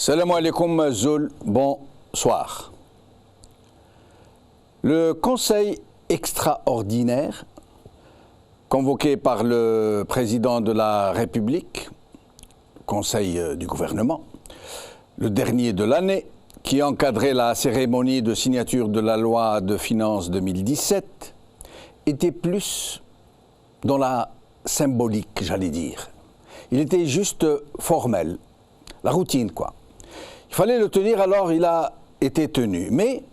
Salam alaikum Zoul, bonsoir. Le Conseil extraordinaire, convoqué par le président de la République, Conseil du gouvernement, le dernier de l'année, qui encadrait la cérémonie de signature de la loi de finances 2017, était plus dans la symbolique, j'allais dire. Il était juste formel, la routine quoi. Il fallait le tenir, alors il a été tenu. Mais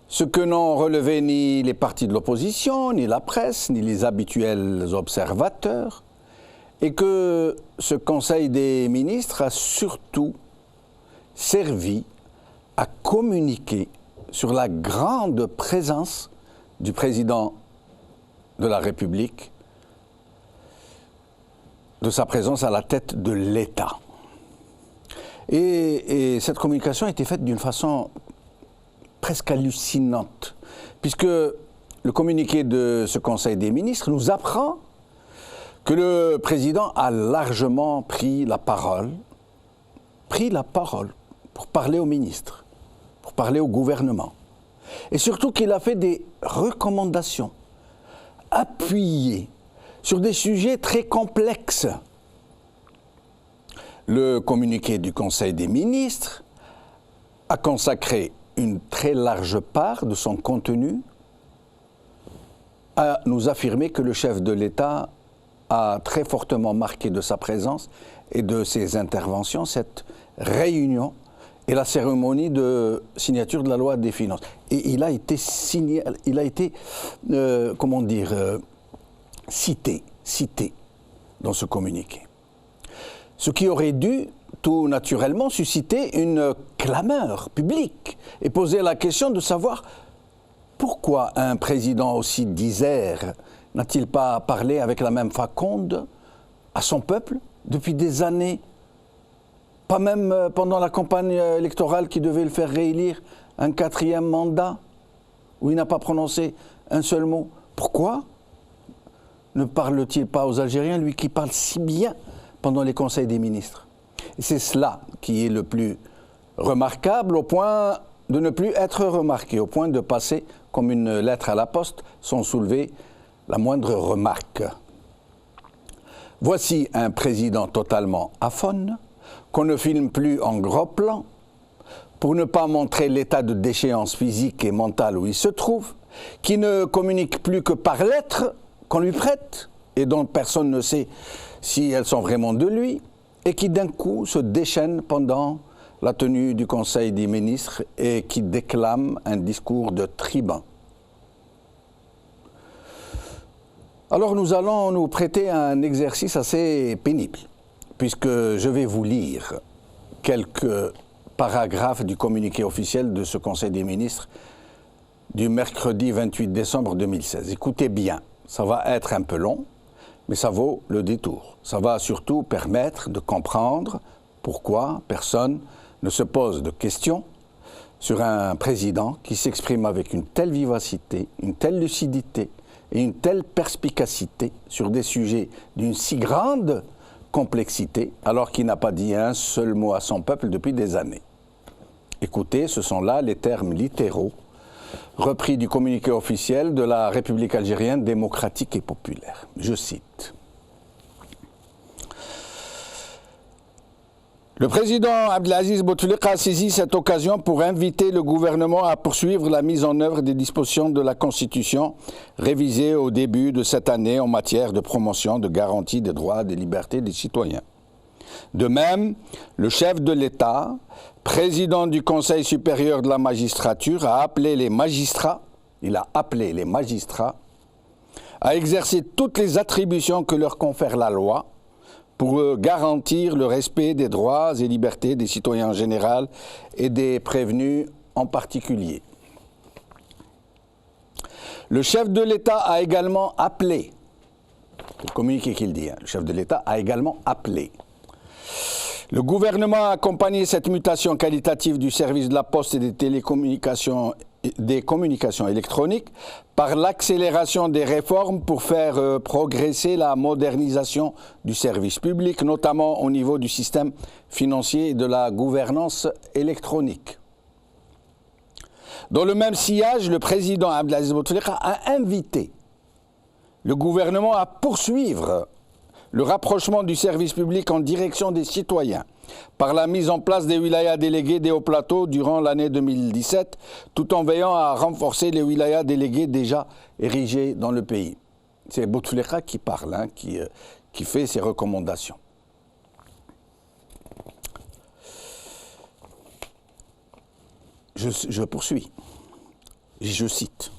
ce que n'ont relevé ni les partis de l'opposition, ni la presse, ni les habituels observateurs, est que ce Conseil des ministres a surtout servi à communiquer sur la grande présence du président de la République, de sa présence à la tête de l'État. Et cette communication a été faite d'une façon presque hallucinante, puisque le communiqué de ce Conseil des ministres nous apprend que le président a largement pris la parole pour parler aux ministres, pour parler au gouvernement. Et surtout qu'il a fait des recommandations appuyées sur des sujets très complexes. Le communiqué du Conseil des ministres a consacré une très large part de son contenu à nous affirmer que le chef de l'État a très fortement marqué de sa présence et de ses interventions cette réunion et la cérémonie de signature de la loi des finances. Et il a été signé, cité dans ce communiqué. Ce qui aurait dû tout naturellement susciter une clameur publique et poser la question de savoir pourquoi un président aussi disert n'a-t-il pas parlé avec la même faconde à son peuple depuis des années, pas même pendant la campagne électorale qui devait le faire réélire un 4e mandat, où il n'a pas prononcé un seul mot. Pourquoi ne parle-t-il pas aux Algériens, lui qui parle si bien pendant les conseils des ministres? Et c'est cela qui est le plus remarquable, au point de ne plus être remarqué, au point de passer comme une lettre à la poste sans soulever la moindre remarque. Voici un président totalement aphone, qu'on ne filme plus en gros plan, pour ne pas montrer l'état de déchéance physique et mentale où il se trouve, qui ne communique plus que par lettres qu'on lui prête, et dont personne ne sait si elles sont vraiment de lui, et qui d'un coup se déchaîne pendant la tenue du Conseil des ministres et qui déclame un discours de tribun. Alors nous allons nous prêter à un exercice assez pénible, puisque je vais vous lire quelques paragraphes du communiqué officiel de ce Conseil des ministres du mercredi 28 décembre 2016. Écoutez bien, ça va être un peu long, mais ça vaut le détour. Ça va surtout permettre de comprendre pourquoi personne ne se pose de questions sur un président qui s'exprime avec une telle vivacité, une telle lucidité et une telle perspicacité sur des sujets d'une si grande complexité, alors qu'il n'a pas dit un seul mot à son peuple depuis des années. Écoutez, ce sont là les termes littéraux repris du communiqué officiel de la République algérienne démocratique et populaire. Je cite. Le président Abdelaziz Bouteflika a saisi cette occasion pour inviter le gouvernement à poursuivre la mise en œuvre des dispositions de la Constitution révisées au début de cette année en matière de promotion, de garantie des droits et des libertés des citoyens. De même, le chef de l'État, président du Conseil supérieur de la magistrature, a appelé les magistrats à exercer toutes les attributions que leur confère la loi pour garantir le respect des droits et libertés des citoyens en général et des prévenus en particulier. Le chef de l'État a également appelé, le communiqué qu'il dit, le chef de l'État a également appelé le gouvernement a accompagné cette mutation qualitative du service de la poste et des télécommunications des communications électroniques par l'accélération des réformes pour faire progresser la modernisation du service public, notamment au niveau du système financier et de la gouvernance électronique. Dans le même sillage, le président Abdelaziz Bouteflika a invité le gouvernement à poursuivre le rapprochement du service public en direction des citoyens par la mise en place des wilayas délégués des hauts plateaux durant l'année 2017, tout en veillant à renforcer les wilayas délégués déjà érigés dans le pays. C'est Bouteflika qui parle, qui fait ces recommandations. Je poursuis. Je cite.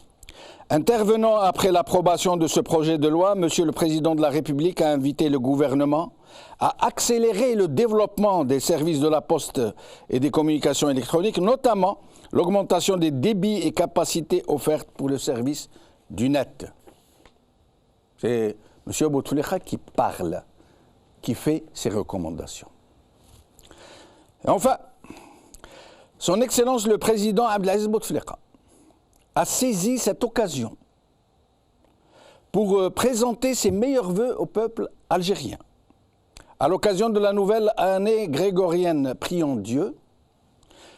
Intervenant après l'approbation de ce projet de loi, Monsieur le Président de la République a invité le gouvernement à accélérer le développement des services de la poste et des communications électroniques, notamment l'augmentation des débits et capacités offertes pour le service du net. C'est M. Bouteflika qui parle, qui fait ces recommandations. Et enfin, Son Excellence le Président Abdelaziz Bouteflika a saisi cette occasion pour présenter ses meilleurs vœux au peuple algérien. À l'occasion de la nouvelle année grégorienne, prions Dieu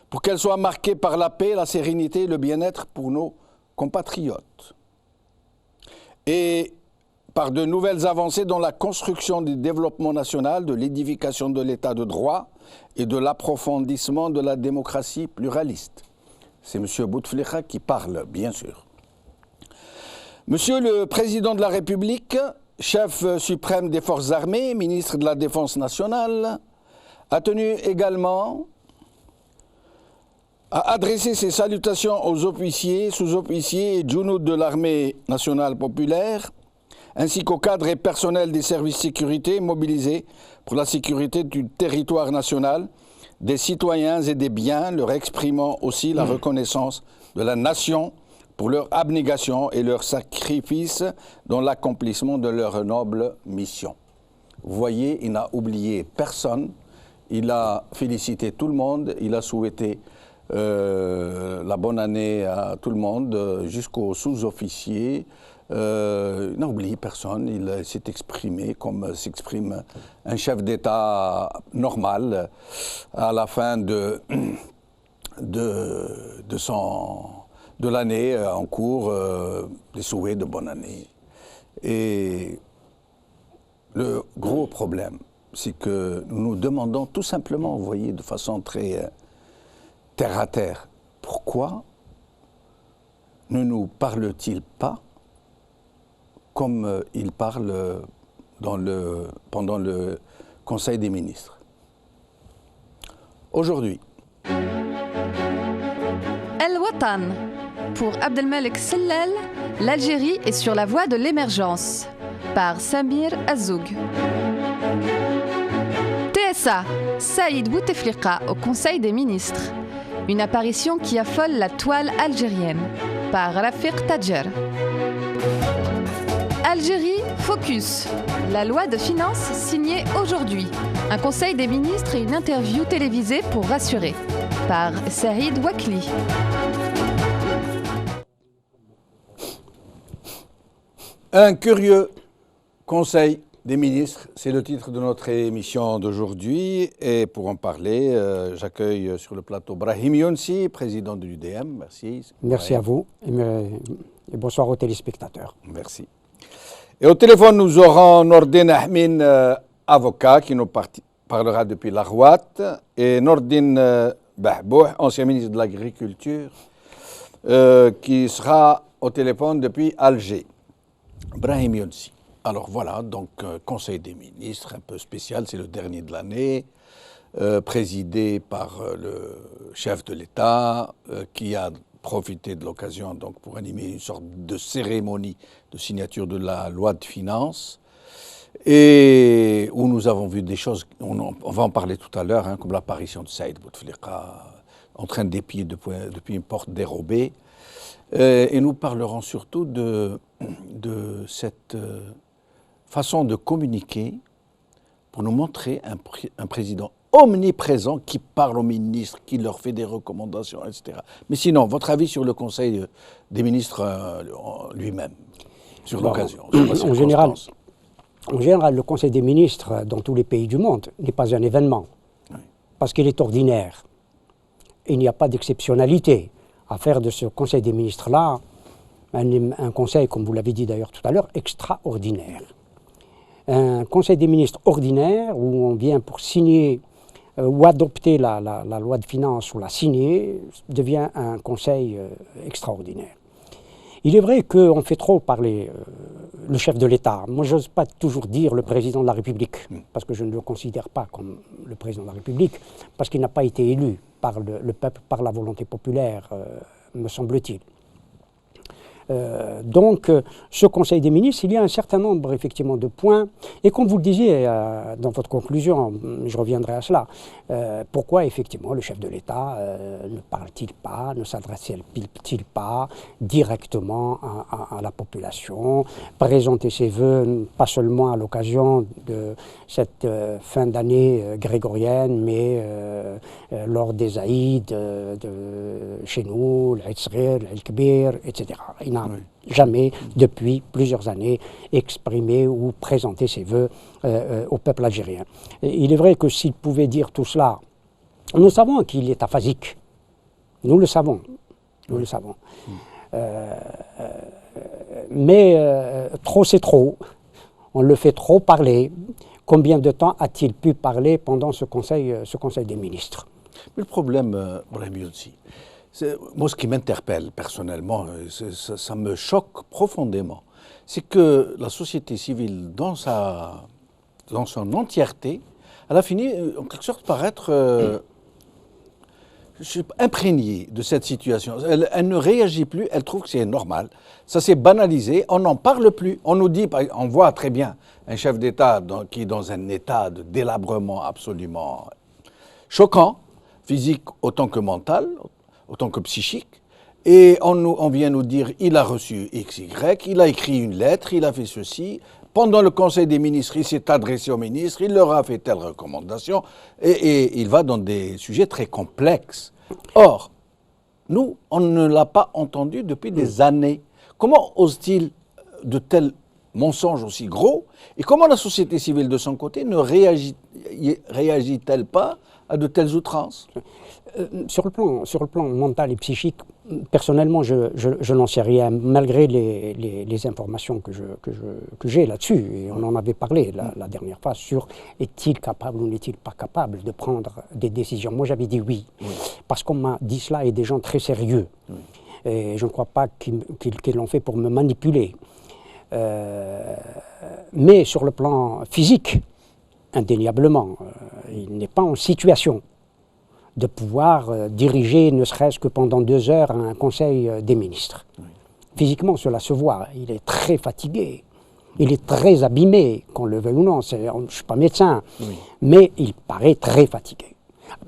pour qu'elle soit marquée par la paix, la sérénité et le bien-être pour nos compatriotes. Et par de nouvelles avancées dans la construction du développement national, de l'édification de l'état de droit et de l'approfondissement de la démocratie pluraliste. C'est M. Bouteflika qui parle, bien sûr. Monsieur le Président de la République, chef suprême des forces armées, ministre de la Défense nationale, a tenu également à adresser ses salutations aux officiers, sous-officiers et djounou de l'armée nationale populaire, ainsi qu'aux cadres et personnels des services de sécurité mobilisés pour la sécurité du territoire national, des citoyens et des biens, leur exprimant aussi la reconnaissance de la nation pour leur abnégation et leur sacrifice dans l'accomplissement de leur noble mission. Vous voyez, il n'a oublié personne, il a félicité tout le monde, il a souhaité la bonne année à tout le monde, jusqu'aux sous-officiers. Il n'a oublié personne, il s'est exprimé comme s'exprime un chef d'État normal à la fin de l'année en cours, des souhaits de bonne année. Et le gros problème, c'est que nous nous demandons tout simplement, vous voyez, de façon très terre à terre, pourquoi ne nous parle-t-il pas comme il parle pendant le Conseil des ministres. Aujourd'hui. El Watan. Pour Abdelmalek Sellal, l'Algérie est sur la voie de l'émergence. Par Samir Azoug. TSA. Saïd Bouteflika au Conseil des ministres. Une apparition qui affole la toile algérienne. Par Rafiq Tadjer. Algérie Focus. La loi de finances signée aujourd'hui. Un conseil des ministres et une interview télévisée pour rassurer. Par Saïd Wakli. Un curieux conseil des ministres, c'est le titre de notre émission d'aujourd'hui. Et pour en parler, j'accueille sur le plateau Brahim Younsi, président de l'UDM. Merci. Merci à vous et bonsoir aux téléspectateurs. Merci. Et au téléphone, nous aurons Nordine Ahmin, avocat, qui nous parlera depuis l'Arwat, et Nordine Bahbouh, ancien ministre de l'Agriculture, qui sera au téléphone depuis Alger. Brahim Younsi. Alors voilà, donc Conseil des ministres, un peu spécial, c'est le dernier de l'année, présidé par le chef de l'État, qui a profité de l'occasion donc pour animer une sorte de cérémonie de signature de la loi de finances, et où nous avons vu des choses, on va en parler tout à l'heure, comme l'apparition de Saïd Bouteflika en train d'épier depuis une porte dérobée, et nous parlerons surtout de cette façon de communiquer pour nous montrer un président omniprésent qui parle aux ministres, qui leur fait des recommandations, etc. Mais sinon, votre avis sur le Conseil des ministres lui-même, sur l'occasion, sur la circonstance. En général, le Conseil des ministres dans tous les pays du monde n'est pas un événement, parce qu'il est ordinaire. Il n'y a pas d'exceptionnalité à faire de ce Conseil des ministres-là un conseil, comme vous l'avez dit d'ailleurs tout à l'heure, extraordinaire. Un Conseil des ministres ordinaire où on vient pour signer ou adopter la loi de finances ou la signer devient un Conseil extraordinaire. Il est vrai qu'on fait trop parler le chef de l'État. Moi, je n'ose pas toujours dire le président de la République, parce que je ne le considère pas comme le président de la République, parce qu'il n'a pas été élu par le peuple, par la volonté populaire, me semble-t-il. Donc, ce Conseil des ministres, il y a un certain nombre, effectivement, de points. Et comme vous le disiez dans votre conclusion, je reviendrai à cela, pourquoi, effectivement, le chef de l'État ne parle-t-il pas, ne s'adresse-t-il pas directement à la population, présenter ses vœux, pas seulement à l'occasion de cette fin d'année grégorienne, mais lors des Aïds chez nous, l'Aïd Saghir, l'Aïd Kbir, etc. Il n'a jamais, depuis plusieurs années, exprimé ou présenté ses vœux au peuple algérien. Et il est vrai que s'il pouvait dire tout cela, nous savons qu'il est aphasique. Nous le savons. Nous le savons. Mais trop c'est trop. On le fait trop parler. Combien de temps a-t-il pu parler pendant ce conseil des ministres? Mais le problème, Brahim Youssi, moi, ce qui m'interpelle personnellement, ça me choque profondément, c'est que la société civile, dans son entièreté, elle a fini, en quelque sorte, par être imprégnée de cette situation. Elle ne réagit plus, elle trouve que c'est normal. Ça s'est banalisé, on n'en parle plus. On nous dit, on voit très bien un chef d'État qui est dans un état de délabrement absolument choquant, physique autant que mental, autant que psychique, et on vient nous dire il a reçu XY, il a écrit une lettre, il a fait ceci, pendant le Conseil des ministres, il s'est adressé aux ministres, il leur a fait telle recommandation, et il va dans des sujets très complexes. Or, nous, on ne l'a pas entendu depuis des années. Comment ose-t-il de tels mensonges aussi gros, et comment la société civile de son côté ne réagit-elle pas à de telles outrances? Sur le plan mental et psychique, personnellement, je n'en sais rien, malgré les informations que j'ai là-dessus. Et on en avait parlé la dernière fois sur est-il capable ou n'est-il pas capable de prendre des décisions. Moi, j'avais dit oui, parce qu'on m'a dit cela et des gens très sérieux. Et je ne crois pas qu'ils l'ont fait pour me manipuler. Mais sur le plan physique, indéniablement, il n'est pas en situation de pouvoir diriger, ne serait-ce que pendant 2 heures, un conseil des ministres. Physiquement, cela se voit. Il est très fatigué. Il est très abîmé, qu'on le veuille ou non. Je ne suis pas médecin, mais il paraît très fatigué.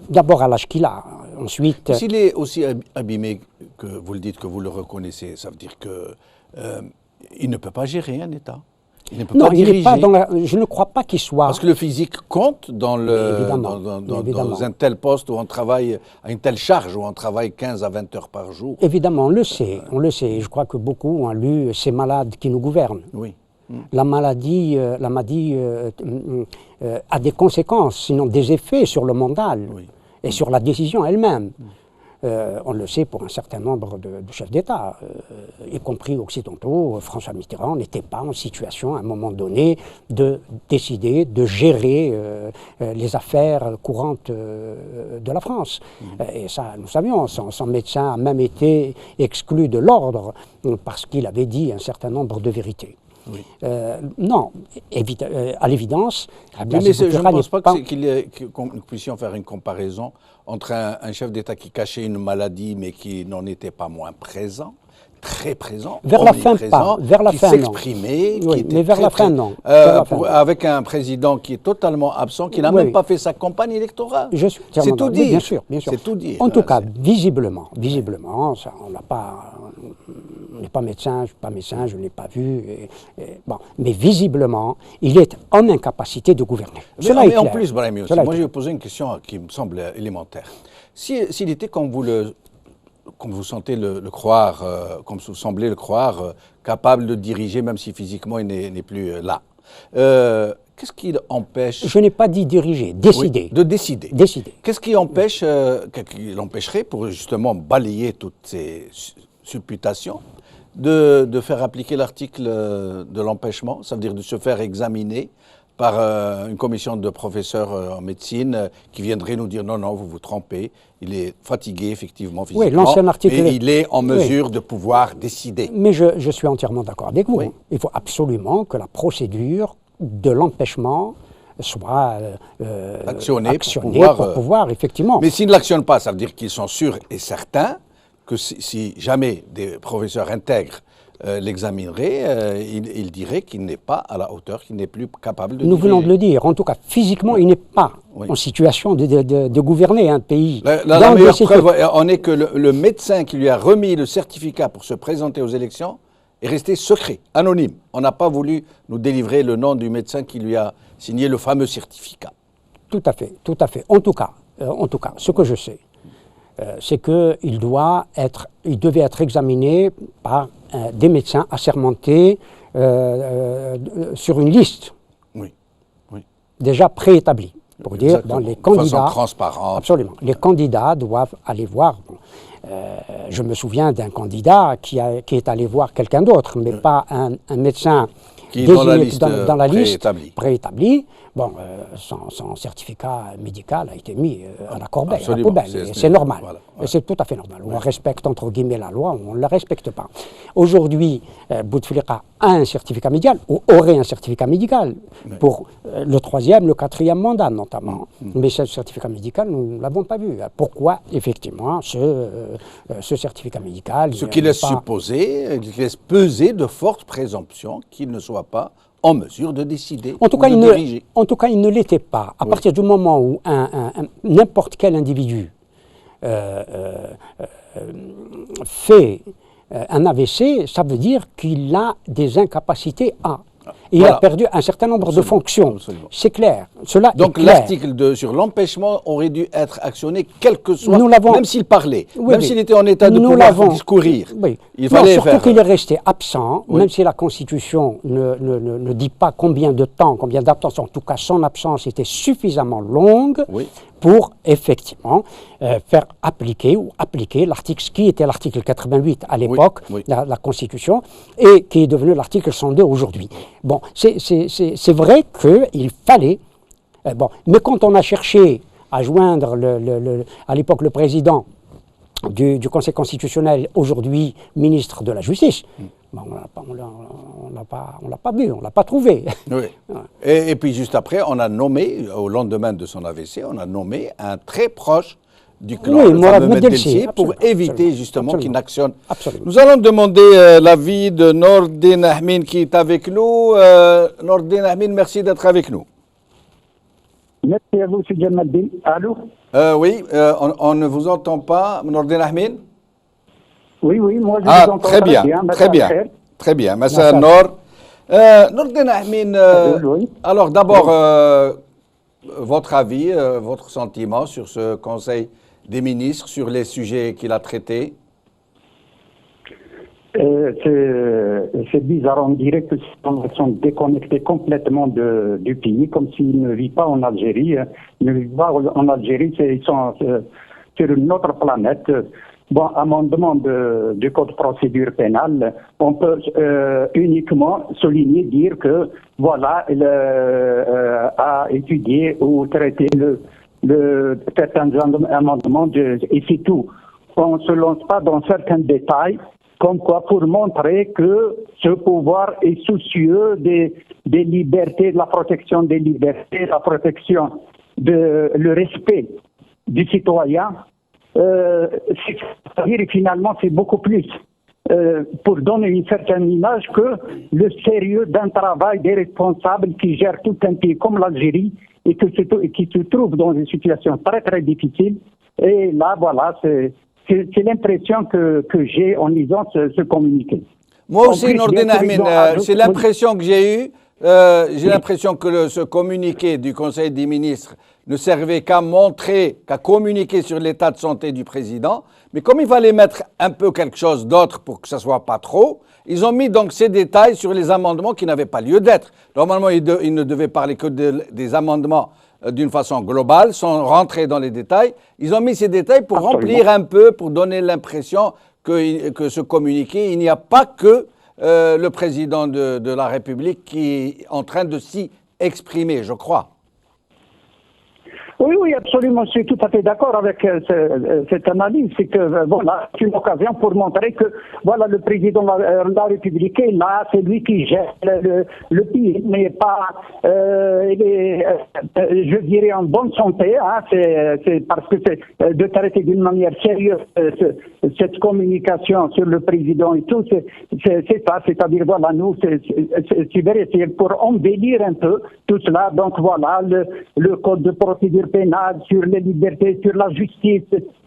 D'abord à l'âge qu'il a. Ensuite... S'il est aussi abîmé, que vous le dites, que vous le reconnaissez, ça veut dire qu'il ne peut pas gérer un État. Il ne peut pas diriger. Je ne crois pas qu'il soit... Parce que le physique compte dans un tel poste où on travaille à une telle charge, où on travaille 15 à 20 heures par jour. Évidemment, on le sait. Je crois que beaucoup ont lu ces malades qui nous gouvernent. Oui. La maladie a des conséquences, sinon des effets sur le mental et sur la décision elle-même. On le sait pour un certain nombre de chefs d'État, y compris occidentaux. François Mitterrand n'était pas en situation, à un moment donné, de décider, de gérer les affaires courantes de la France. Et ça, nous savions, son médecin a même été exclu de l'ordre parce qu'il avait dit un certain nombre de vérités. Non, à l'évidence... Mais je ne pense pas que nous puissions faire une comparaison entre un chef d'État qui cachait une maladie mais qui n'en était pas moins présent, très présent, vers la fin pas, vers la qui fin s'exprimait, non. Mais vers la fin non. Avec un président qui est totalement absent, qui n'a même pas fait sa campagne électorale. C'est tout dire. Bien sûr. C'est tout dire. En tout cas, visiblement, ça, on n'est pas médecin, je ne suis pas médecin, je ne l'ai pas vu. Bon. Mais visiblement, il est en incapacité de gouverner. Mais en plus, Brahimi aussi, moi je vais vous poser une question qui me semble élémentaire. S'il était comme vous sentez le croire, comme vous semblez le croire, capable de diriger, même si physiquement il n'est plus là, qu'est-ce qui l'empêche... Je n'ai pas dit diriger, décider. Oui, de décider. Décider. Qu'est-ce qui l'empêcherait, pour justement balayer toutes ces supputations, de faire appliquer l'article de l'empêchement, ça veut dire de se faire examiner par une commission de professeurs en médecine qui viendrait nous dire non, vous vous trompez, il est fatigué effectivement physiquement, oui, l'ancien article, mais il est en mesure de pouvoir décider. Mais je suis entièrement d'accord avec vous. Oui. Il faut absolument que la procédure de l'empêchement soit actionnée pour pouvoir, effectivement. Mais s'ils ne l'actionnent pas, ça veut dire qu'ils sont sûrs et certains que si jamais des professeurs intègres l'examineraient, il dirait qu'il n'est pas à la hauteur, qu'il n'est plus capable de Nous diriger. venons de le dire. En tout cas, physiquement, il n'est pas en situation de gouverner un pays. La meilleure preuve en est que le médecin qui lui a remis le certificat pour se présenter aux élections est resté secret, anonyme. On n'a pas voulu nous délivrer le nom du médecin qui lui a signé le fameux certificat. Tout à fait, tout à fait. En tout cas, ce que je sais, c'est qu'il devait être examiné par des médecins assermentés sur une liste déjà préétablie. Pour dire, les candidats, absolument, les candidats doivent aller voir. Je me souviens d'un candidat qui est allé voir quelqu'un d'autre, mais pas un médecin qui est dans la liste préétablie. Bon, son certificat médical a été mis à la corbeille, absolument, à la poubelle. C'est normal. Voilà. C'est tout à fait normal. On respecte, entre guillemets, la loi, on ne la respecte pas. Aujourd'hui, Bouteflika a un certificat médical, ou aurait un certificat médical, pour le 3e, le 4e mandat, notamment. Mais ce certificat médical, nous ne l'avons pas vu. Pourquoi, effectivement, ce certificat médical... Ce qui laisse supposer, qui laisse peser de fortes présomptions qu'il ne soit pas en mesure de décider en tout cas, diriger. En tout cas, il ne l'était pas. À partir du moment où n'importe quel individu fait un AVC, ça veut dire qu'il a des incapacités à. Il a perdu un certain nombre de fonctions. C'est clair. Donc l'article sur l'empêchement aurait dû être actionné, quel que soit, même s'il parlait, même s'il était en état de pouvoir discourir. Oui. Il fallait surtout qu'il est resté absent, même si la Constitution ne dit pas combien de temps, combien d'absence. En tout cas, son absence était suffisamment longue pour effectivement faire appliquer l'article, ce qui était l'article 88 à l'époque, la Constitution, et qui est devenu l'article 102 aujourd'hui. Bon, c'est vrai qu'il fallait... mais quand on a cherché à joindre à l'époque le président du Conseil constitutionnel, aujourd'hui ministre de la Justice, on l'a pas vu, on l'a pas trouvé. Oui. Et puis juste après, on a nommé, au lendemain de son AVC, on a nommé un très proche du clan, le fameux Meddelsi, pour éviter justement qu'il n'actionne. Nous allons demander l'avis de Nordin Ahmin qui est avec nous. Nordin Ahmin, merci d'être avec nous. Merci à vous, M. Djamaddin. Allô? Oui, on ne vous entend pas, Nordin Ahmin? Oui, moi je vous entends très bien. Très bien, Massa Nord. Nordin Ahmin, alors d'abord, votre avis, votre sentiment sur ce Conseil des ministres, sur les sujets qu'il a traités? C'est bizarre, on dirait que sont déconnectés complètement du pays, comme s'ils ne vivent pas en Algérie. Ils ne vivent pas en Algérie, ils sont sur une autre planète. Bon, amendement du Code de procédure pénale, on peut uniquement souligner, dire que, voilà, il a étudié ou traité certains amendements, et c'est tout. On ne se lance pas dans certains détails, comme quoi pour montrer que ce pouvoir est soucieux des libertés, de la protection des libertés, la protection le respect du citoyen. C'est-à-dire finalement c'est beaucoup plus pour donner une certaine image que le sérieux d'un travail des responsables qui gèrent tout un pays comme l'Algérie et qui se trouve dans une situation très très difficile. Et là voilà, C'est l'impression que j'ai en lisant ce communiqué. Moi En aussi, plus, Nordine bien sûr, ils ont Ahmed, c'est ajouté- l'impression que j'ai eue. J'ai l'impression que ce communiqué du Conseil des ministres ne servait qu'à montrer, qu'à communiquer sur l'état de santé du président. Mais comme il fallait mettre un peu quelque chose d'autre pour que ça soit pas trop, ils ont mis donc ces détails sur les amendements qui n'avaient pas lieu d'être. Normalement, ils ne devaient parler que des amendements d'une façon globale, sans rentrer dans les détails. Ils ont mis ces détails pour Absolument. remplir un peu, pour donner l'impression que ce communiqué, il n'y a pas que le président de la République qui est en train de s'y exprimer, je crois. Oui, absolument. Je suis tout à fait d'accord avec cette analyse. C'est que voilà, c'est une occasion pour montrer que voilà, le président de la République est là, c'est lui qui gère le pays, mais pas, je dirais, en bonne santé. Hein, c'est parce que c'est de traiter d'une manière sérieuse cette communication sur le président et tout, c'est ça. C'est-à-dire voilà, nous, c'est vrai, c'est pour embellir un peu tout cela. Donc voilà, le code de procédure pénale, sur les libertés, sur la justice,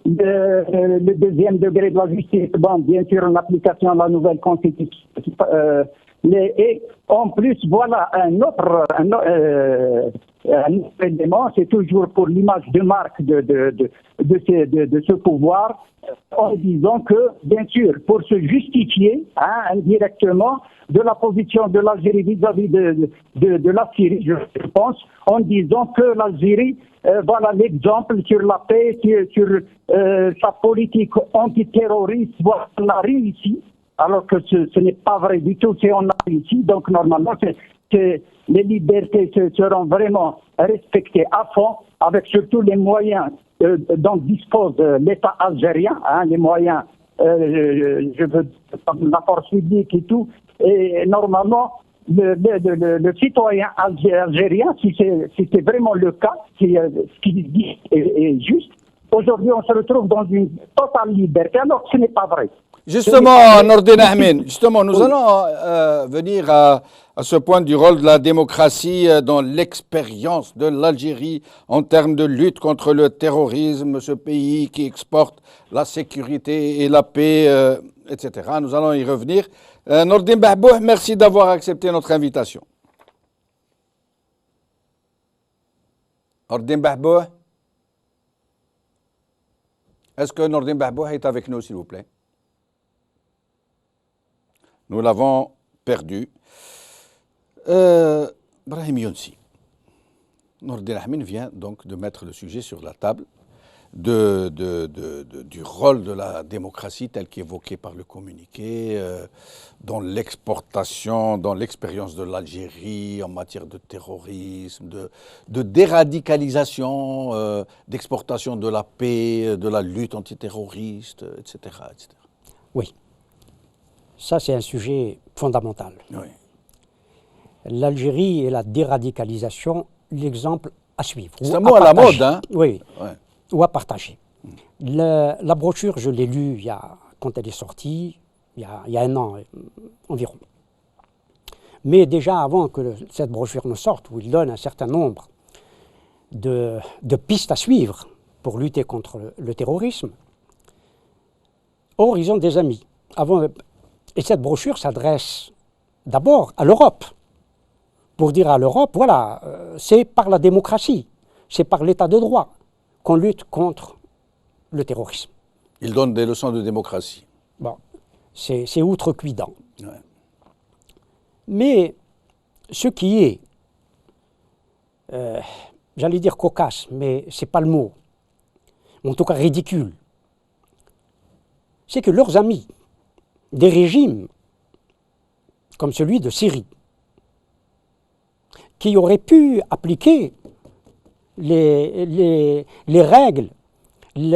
le deuxième degré de la justice, bon, bien sûr en application de la nouvelle constitution. Et en plus, voilà un autre élément, c'est toujours pour l'image de marque de ce pouvoir, en disant que, bien sûr, pour se justifier indirectement de la position de l'Algérie vis-à-vis de la Syrie, je pense, en disant que l'Algérie, voilà l'exemple sur la paix, sur sa politique antiterroriste, voilà, on a réussi, alors que ce n'est pas vrai du tout, c'est on a réussi, donc normalement, les libertés seront vraiment respectées à fond, avec surtout les moyens dont dispose l'État algérien, les moyens, je veux la force publique et tout, et normalement, le citoyen algérien, si c'est vraiment le cas, si ce qu'il dit est juste, aujourd'hui on se retrouve dans une totale liberté, alors que ce n'est pas vrai. Justement, Nordine Ahmed, justement, nous allons venir à ce point du rôle de la démocratie dans l'expérience de l'Algérie en termes de lutte contre le terrorisme, ce pays qui exporte la sécurité et la paix, etc. Nous allons y revenir. Nordine Bahbouh, merci d'avoir accepté notre invitation. Nordine Bahbouh, est-ce que Nordine Bahbouh est avec nous, s'il vous plaît? Nous l'avons perdu. Brahim Younsi. Nordine Ahmed vient donc de mettre le sujet sur la table du rôle de la démocratie tel qu'évoqué par le communiqué, dans l'exportation, dans l'expérience de l'Algérie en matière de terrorisme, de déradicalisation, d'exportation de la paix, de la lutte antiterroriste, etc., etc. Oui. Ça, c'est un sujet fondamental. Oui. L'Algérie et la déradicalisation, l'exemple à suivre. C'est un mot à la mode, hein? Oui, Ouais. ou à partager. La brochure, je l'ai lue quand elle est sortie, il y a un an environ. Mais déjà avant que cette brochure ne sorte, où il donne un certain nombre de pistes à suivre pour lutter contre le terrorisme, or, ils ont des amis. Et cette brochure s'adresse d'abord à l'Europe, pour dire à l'Europe, voilà, c'est par la démocratie, c'est par l'état de droit qu'on lutte contre le terrorisme. Il donne des leçons de démocratie. Bon, c'est outrecuidant. Ouais. Mais ce qui est, j'allais dire cocasse, mais ce n'est pas le mot, en tout cas ridicule, c'est que leurs amis, des régimes comme celui de Syrie, qui auraient pu appliquer les règles,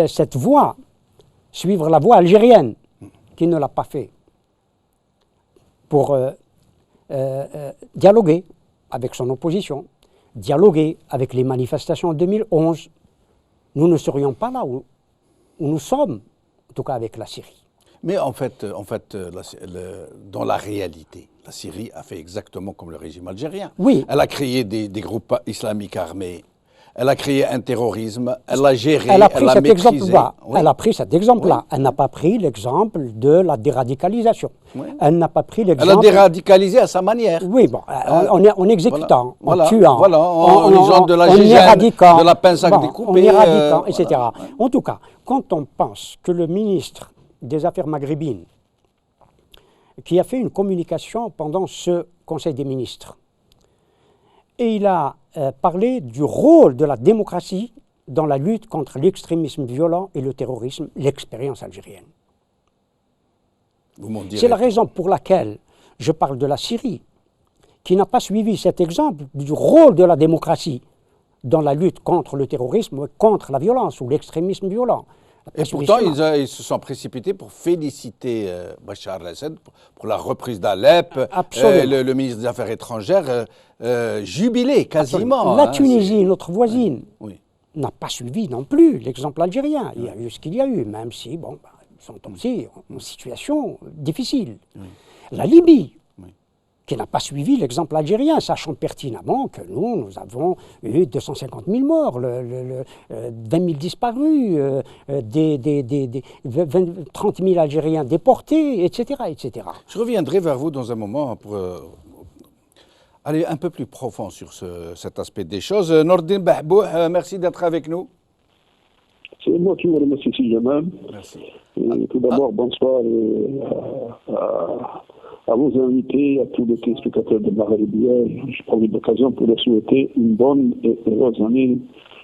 cette voie, suivre la voie algérienne, qui ne l'a pas fait, pour dialoguer avec son opposition, dialoguer avec les manifestations en 2011, nous ne serions pas là où nous sommes, en tout cas avec la Syrie. Mais en fait, dans la réalité, la Syrie a fait exactement comme le régime algérien. Oui. Elle a créé des groupes islamiques armés. elle a créé un terrorisme, elle l'a géré, elle a pris cet maîtrisé. exemple-là. Oui. Elle a pris cet exemple-là. Oui. Elle n'a pas pris l'exemple de la déradicalisation. Oui. Elle n'a pas pris l'exemple... Elle a déradicalisé à sa manière. Oui, bon, en exécutant, Voilà. en tuant, Voilà, en usant de la en gégène, éradiquant, de la pince à bon, découper. en éradiquant, etc. Voilà. En tout cas, quand on pense que le ministre des Affaires maghrébines, qui a fait une communication pendant ce Conseil des ministres, et il a parlé du rôle de la démocratie dans la lutte contre l'extrémisme violent et le terrorisme, l'expérience algérienne. C'est la raison pour laquelle je parle de la Syrie, qui n'a pas suivi cet exemple du rôle de la démocratie dans la lutte contre le terrorisme, contre la violence ou l'extrémisme violent. Et pourtant, ils se sont précipités pour féliciter Bachar el-Assad pour la reprise d'Alep. Le ministre des Affaires étrangères jubilé quasiment. La Tunisie, notre voisine, oui. n'a pas suivi non plus l'exemple algérien. Il y a eu ce qu'il y a eu, même si, bon, ils sont aussi en situation difficile. Oui. La Libye, qui n'a pas suivi l'exemple algérien, sachant pertinemment que nous avons eu 250 000 morts, 20 000 disparus, 30 000 Algériens déportés, etc., etc. Je reviendrai vers vous dans un moment pour aller un peu plus profond sur cet aspect des choses. Nordine Bahbouh, merci d'être avec nous. C'est moi qui vous remercie, Jamal. Merci. Tout d'abord, bonsoir à vos invités, à tous les téléspectateurs de Maghrébia. Je prends l'occasion pour leur souhaiter une bonne et heureuse année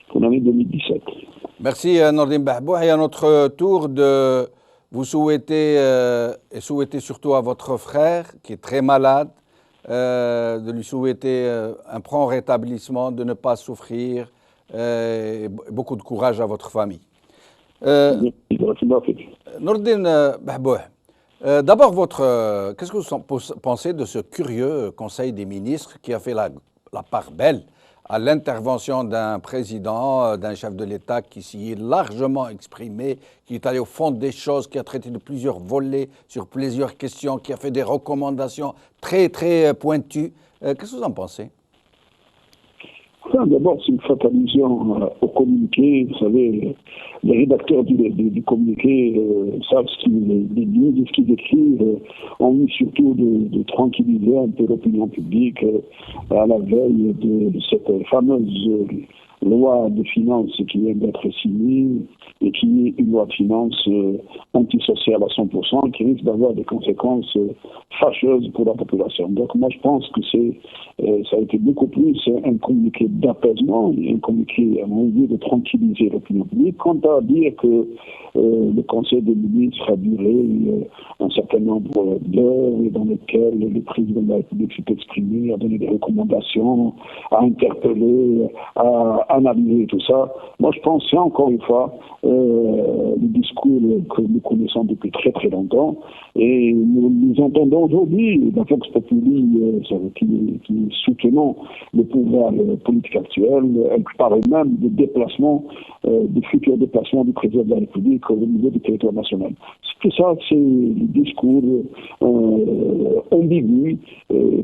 pour l'année 2017. Merci Nordine Bahbouh. Et à notre tour de vous souhaiter, et souhaiter surtout à votre frère qui est très malade, de lui souhaiter un prompt rétablissement, de ne pas souffrir, et beaucoup de courage à votre famille. Nordine Bahbouh, d'abord, qu'est-ce que vous pensez de ce curieux Conseil des ministres qui a fait la part belle à l'intervention d'un président, d'un chef de l'État qui s'y est largement exprimé, qui est allé au fond des choses, qui a traité de plusieurs volets sur plusieurs questions, qui a fait des recommandations très, très pointues. Qu'est-ce que vous en pensez ? D'abord, c'est une faute allusion au communiqué. Vous savez, les rédacteurs du communiqué savent ce qu'ils disent, ce qu'ils écrivent. On vient surtout de tranquilliser un peu l'opinion publique à la veille de cette fameuse loi de finances qui vient d'être signée et qui est une loi de finances antisociale à 100%, qui risque d'avoir des conséquences fâcheuses pour la population. Donc moi je pense que ça a été beaucoup plus un communiqué d'apaisement, un communiqué à envie de tranquilliser l'opinion publique. Quant à dire que le Conseil des ministres a duré un certain nombre d'heures dans lesquelles le président de la République s'est exprimé, a donné des recommandations, a interpellé, a analysé tout ça. Moi je pense, c'est encore une fois le discours que nous connaissons depuis très très longtemps et nous entendons aujourd'hui la Vox Populi qui soutenant le pouvoir politique actuel. Elle parle même de déplacement, de futurs déplacements du président de la République au niveau du territoire national. Tout ça, c'est le discours ambigu,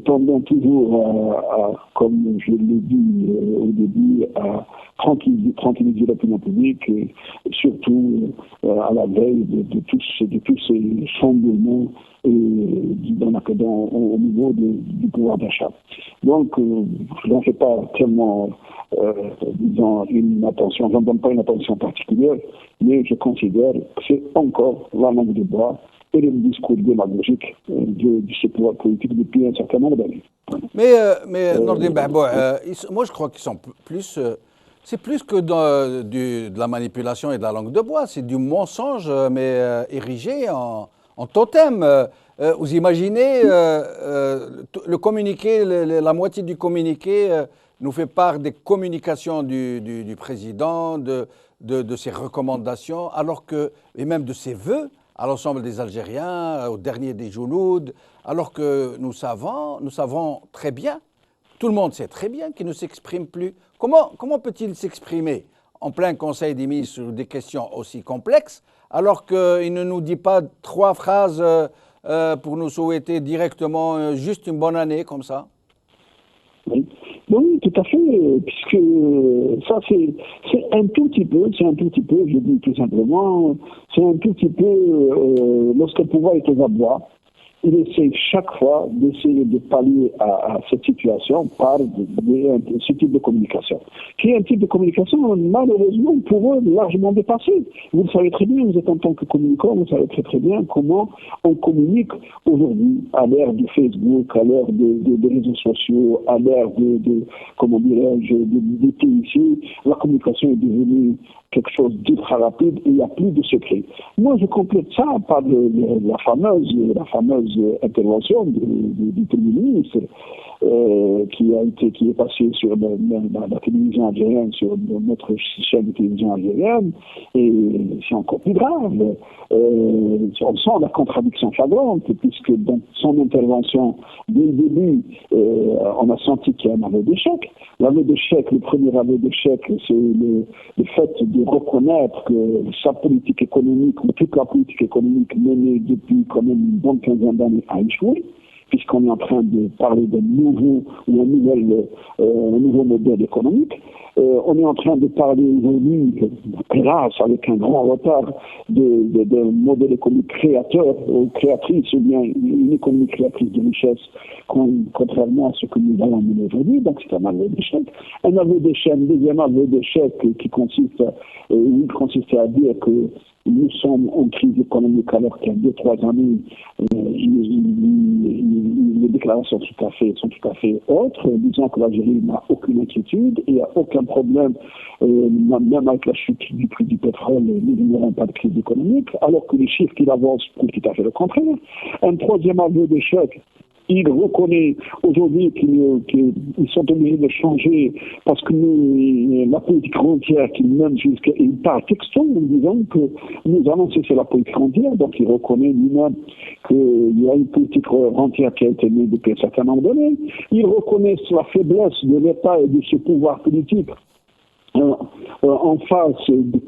tendant toujours comme je l'ai dit au début, à tranquilliser l'opinion publique, et surtout à la veille de tous ces chamboulements au niveau du pouvoir d'achat. Donc, je n'en fais pas tellement une attention, je n'en donne pas une attention particulière, mais je considère que c'est encore la langue de bois et le discours démagogique de ce pouvoir politique depuis un certain nombre d'années. Mais Nordine Bahbouh, moi je crois qu'ils sont plus... c'est plus que de la manipulation et de la langue de bois, c'est du mensonge, mais érigé en totem. Vous imaginez, le communiqué, la moitié du communiqué nous fait part des communications du président, de ses recommandations, alors que, et même de ses vœux à l'ensemble des Algériens, au dernier des Jouloud, alors que nous savons très bien, tout le monde sait très bien qu'il ne s'exprime plus. Comment peut-il s'exprimer en plein Conseil des ministres sur des questions aussi complexes, alors qu'il ne nous dit pas 3 phrases pour nous souhaiter directement juste une bonne année comme ça? Oui. Oui, tout à fait, puisque ça c'est un tout petit peu, je dis tout simplement, c'est un tout petit peu, lorsque le pouvoir est aux abois, il essaie chaque fois d'essayer de pallier à cette situation par ce type de communication. Qui est un type de communication, malheureusement, pour eux, largement dépassé. Vous le savez très bien, vous êtes en tant que communicant, vous savez très très bien comment on communique aujourd'hui, à l'ère de Facebook, à l'ère des réseaux sociaux, à l'ère comment dirais-je, des TIC. La communication est devenue quelque chose d'ultra rapide et il n'y a plus de secret. Moi, je complète ça par la fameuse intervention du Premier ministre qui est passée sur la télévision algérienne, sur notre chaîne de télévision algérienne, et c'est encore plus grave. On sent la contradiction flagrante, puisque dans son intervention, dès le début, on a senti qu'il y a un aveu d'échec. L'aveu d'échec, le premier aveu d'échec, c'est le fait de reconnaître que sa politique économique, ou toute la politique économique menée depuis quand même une bonne quinzaine d'années, a échoué, puisqu'on est en train de parler d'un nouveau modèle économique. On est en train de parler aujourd'hui, hélas, avec un grand retard, de modèle économique créateur ou créatrice, ou bien une économie créatrice de richesse, contrairement à ce que nous allons mener aujourd'hui. Donc c'est un aveu d'échec. Un aveu d'échec, un deuxième aveu d'échec qui consiste à dire que nous sommes en crise économique alors qu'il y a 2-3 années, les déclarations sont tout à fait autres, disant que l'Algérie n'a aucune inquiétude et il n'y a aucun problème, même avec la chute du prix du pétrole, nous n'aurons pas de crise économique, alors que les chiffres qu'il avance prouvent tout à fait le contraire. Un troisième aveu d'échec, il reconnaît aujourd'hui qu'ils sont obligés de changer parce que la politique frontière qui mène jusqu'à... Il part texto en disant que nous allons cesser la politique frontière, donc il reconnaît lui-même qu'il y a une politique frontière qui a été menée depuis un certain nombre d'années. Il reconnaît la faiblesse de l'État et de ce pouvoir politique en face de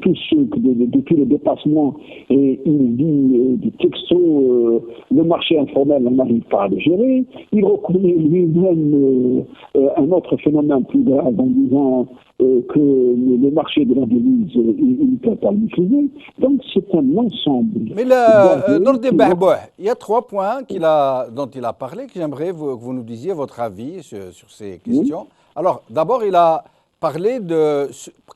tous les dépassements, et il dit du texto, le marché informel n'arrive pas à le gérer. Il reconnaît lui-même un autre phénomène plus grave en disant que le marché de la devise, il ne peut pas le maîtriser. Donc c'est un ensemble. Mais il y a 3 points dont il a parlé, que j'aimerais que vous nous disiez votre avis sur ces questions. Oui. Alors d'abord, il a parler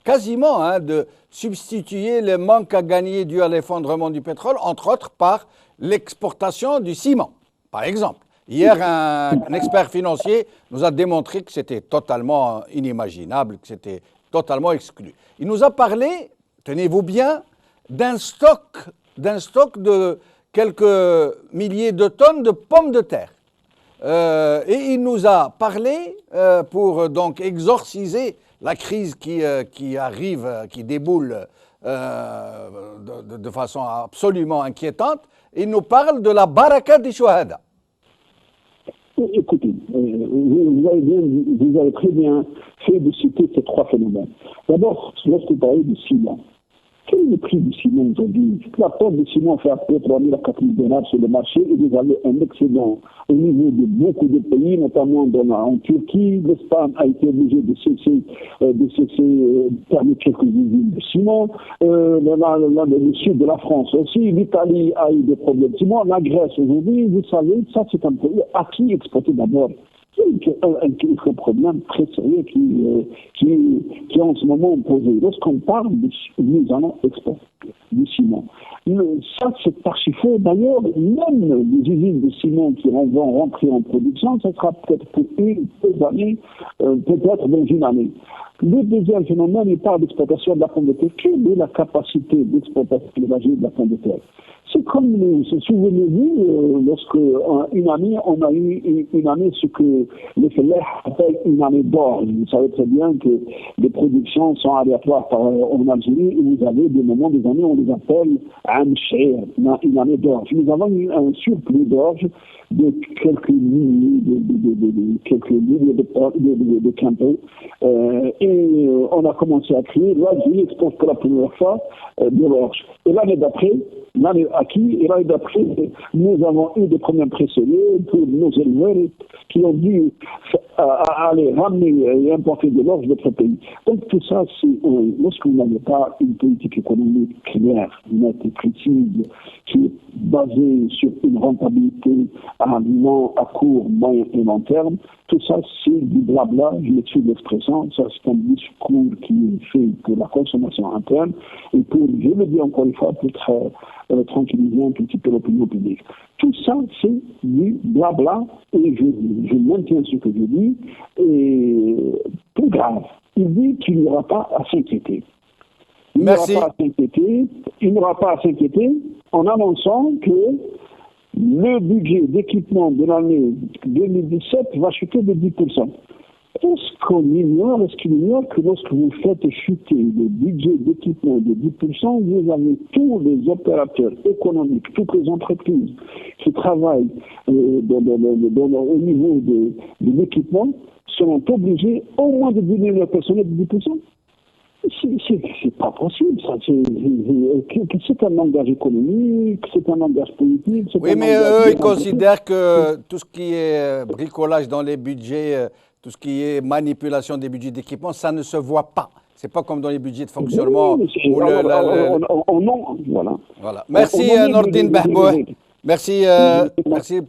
quasiment de substituer le manque à gagner dû à l'effondrement du pétrole, entre autres par l'exportation du ciment, par exemple. Hier, un expert financier nous a démontré que c'était totalement inimaginable, que c'était totalement exclu. Il nous a parlé, tenez-vous bien, d'un stock de quelques milliers de tonnes de pommes de terre. Et il nous a parlé pour donc exorciser la crise qui arrive, qui déboule de façon absolument inquiétante. Il nous parle de la baraka des Chouhada. Écoutez, vous avez très bien fait de citer ces 3 phénomènes. D'abord, lorsque vous parlez du ciment, quel est le prix du ciment aujourd'hui? La tonne de ciment fait à peu près 3 000 à 4 000 dollars sur le marché et vous avez un excédent au niveau de beaucoup de pays, notamment en Turquie. L'Espagne a été obligée de cesser fermer quelques usines de ciment. Le sud de la France aussi. L'Italie a eu des problèmes de ciment. La Grèce aujourd'hui, vous savez, ça c'est un pays à qui exporter d'abord. C'est un problème très sérieux qui est en ce moment posé. Lorsqu'on parle nous allons exporter du ciment. Ça, c'est archi faux. D'ailleurs, même les usines de ciment qui vont rentrer en production, ça sera peut-être pour une, 2 années, peut-être dans une année. Le deuxième phénomène, il parle d'exportation de la pomme de terre. Quelle est la capacité d'exportation de la pomme de terre? C'est comme, souvenez-vous, lorsque une année, on a eu une année ce que les Fellahs appellent une année d'or. Vous savez très bien que les productions sont aléatoires en Algérie et vous avez des moments, des années, on les appelle une année d'orge. Nous avons eu un surplus d'orge de quelques milliers de quintaux. Et on a commencé à crier, l'Algérie exporte pour la première fois de l'orge. Et l'année d'après, nous avons eu des problèmes très sérieux pour nos éleveurs qui ont dû à aller ramener et importer de l'or de notre pays. Donc tout ça, lorsque vous n'avez pas une politique économique claire, nette et précise, qui est basée sur une rentabilité à court, moyen et long terme, tout ça c'est du blabla, je m'excuse l'expression, ça c'est un discours qui est fait pour la consommation interne et pour, je le dis encore une fois, pour tranquilliser un petit peu l'opinion publique. Tout ça c'est du blabla et je maintiens ce que je dis et tout grave. Il dit qu'il n'y aura pas à s'inquiéter. Merci. Il n'y aura pas à s'inquiéter en annonçant que le budget d'équipement de l'année 2017 va chuter de 10%. Est-ce qu'il ignore que lorsque vous faites chuter le budget d'équipement de 10%, vous avez tous les opérateurs économiques, toutes les entreprises qui travaillent au niveau de l'équipement seront obligés au moins de diminuer leur personnel de 10%? C'est pas possible, ça. C'est un langage économique, c'est un langage politique. Oui, mais eux, ils considèrent que tout ce qui est bricolage dans les budgets, tout ce qui est manipulation des budgets d'équipement, ça ne se voit pas. C'est pas comme dans les budgets de fonctionnement. Voilà. Merci Nordine Behbouh. Merci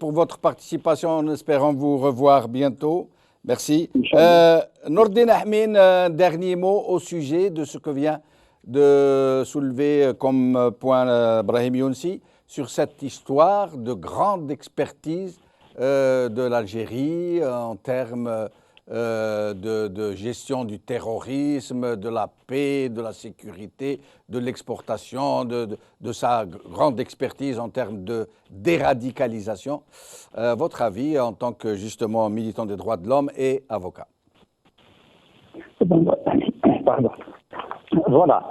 pour votre participation en espérant vous revoir bientôt. Merci. Nordine Ahmin, un dernier mot au sujet de ce que vient de soulever comme point Brahim Younsi sur cette histoire de grande expertise de l'Algérie en termes de gestion du terrorisme, de la paix, de la sécurité, de l'exportation, de sa grande expertise en termes de déradicalisation. Votre avis en tant que justement militant des droits de l'homme et avocat? Pardon. Voilà.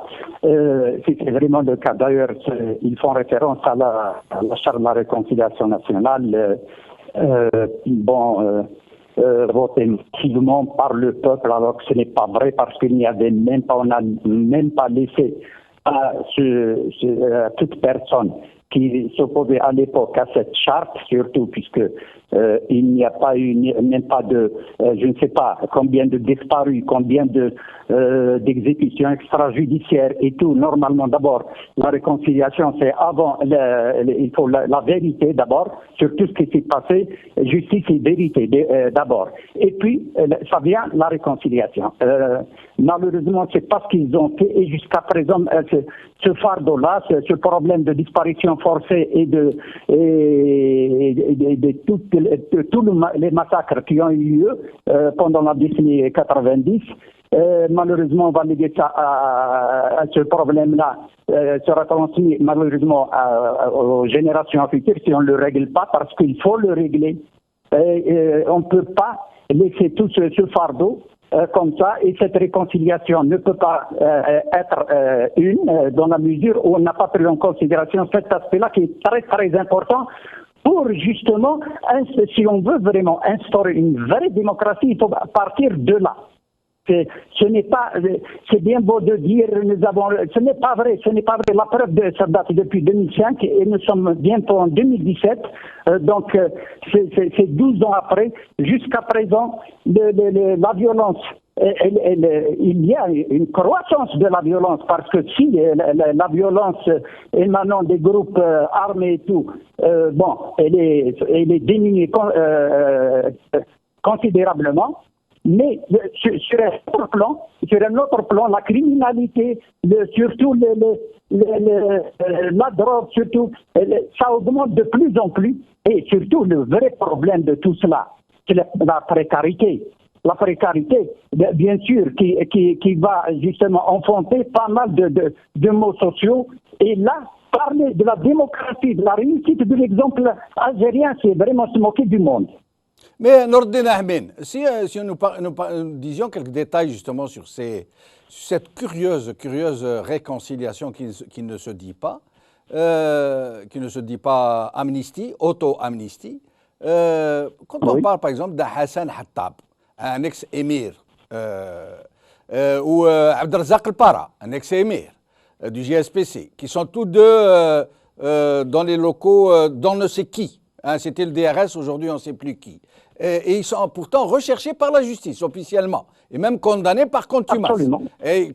C'est vraiment le cas. D'ailleurs, ils font référence à la Charte de la réconciliation nationale. Voté massivement par le peuple, alors que ce n'est pas vrai parce qu'il n'y avait même pas, on n'a même pas laissé à toute personne qui s'opposait à l'époque à cette charte, surtout puisque il n'y a pas eu même pas de, je ne sais pas combien de disparus, combien d'exécutions extrajudiciaires et tout. Normalement, d'abord, la réconciliation, c'est avant, il faut la vérité d'abord sur tout ce qui s'est passé, justice et vérité d'abord. Et puis, ça vient la réconciliation. Malheureusement, c'est pas ce qu'ils ont fait et jusqu'à présent, ce fardeau-là, ce problème de disparition forcée et de tous les massacres qui ont eu lieu pendant la décennie 90, malheureusement, on va léguer ça à ce problème-là, sera transmis malheureusement aux générations futures si on ne le règle pas, parce qu'il faut le régler. On ne peut pas laisser tout ce fardeau comme ça, et cette réconciliation ne peut pas être dans la mesure où on n'a pas pris en considération cet aspect-là qui est très très important pour justement, si on veut vraiment instaurer une vraie démocratie, il faut partir de là. Ce n'est pas, c'est bien beau de dire ce n'est pas vrai, La preuve de ça date depuis 2005 et nous sommes bientôt en 2017, donc c'est 12 ans après. Jusqu'à présent, la violence, il y a une croissance de la violence parce que si la violence émanant des groupes armés et tout, elle est diminuée considérablement. Mais sur un autre plan, la criminalité, surtout la drogue, surtout, ça augmente de plus en plus. Et surtout, le vrai problème de tout cela, c'est la précarité. La précarité, bien sûr, qui va justement enfanter pas mal de maux sociaux. Et là, parler de la démocratie, de la réussite de l'exemple algérien, c'est vraiment se moquer du monde. Mais Nordine Ahmin, si nous disions quelques détails justement sur cette curieuse réconciliation qui ne se dit pas, amnistie, auto-amnistie, quand on parle par exemple d'Hassan Hattab, un ex-émir, ou Abdelrazak El-Para, un ex-émir du GSPC, qui sont tous deux dans les locaux d'on ne sait qui, Hein, c'était le DRS, aujourd'hui on ne sait plus qui. Et ils sont pourtant recherchés par la justice officiellement, et même condamnés par contumace. Absolument. Et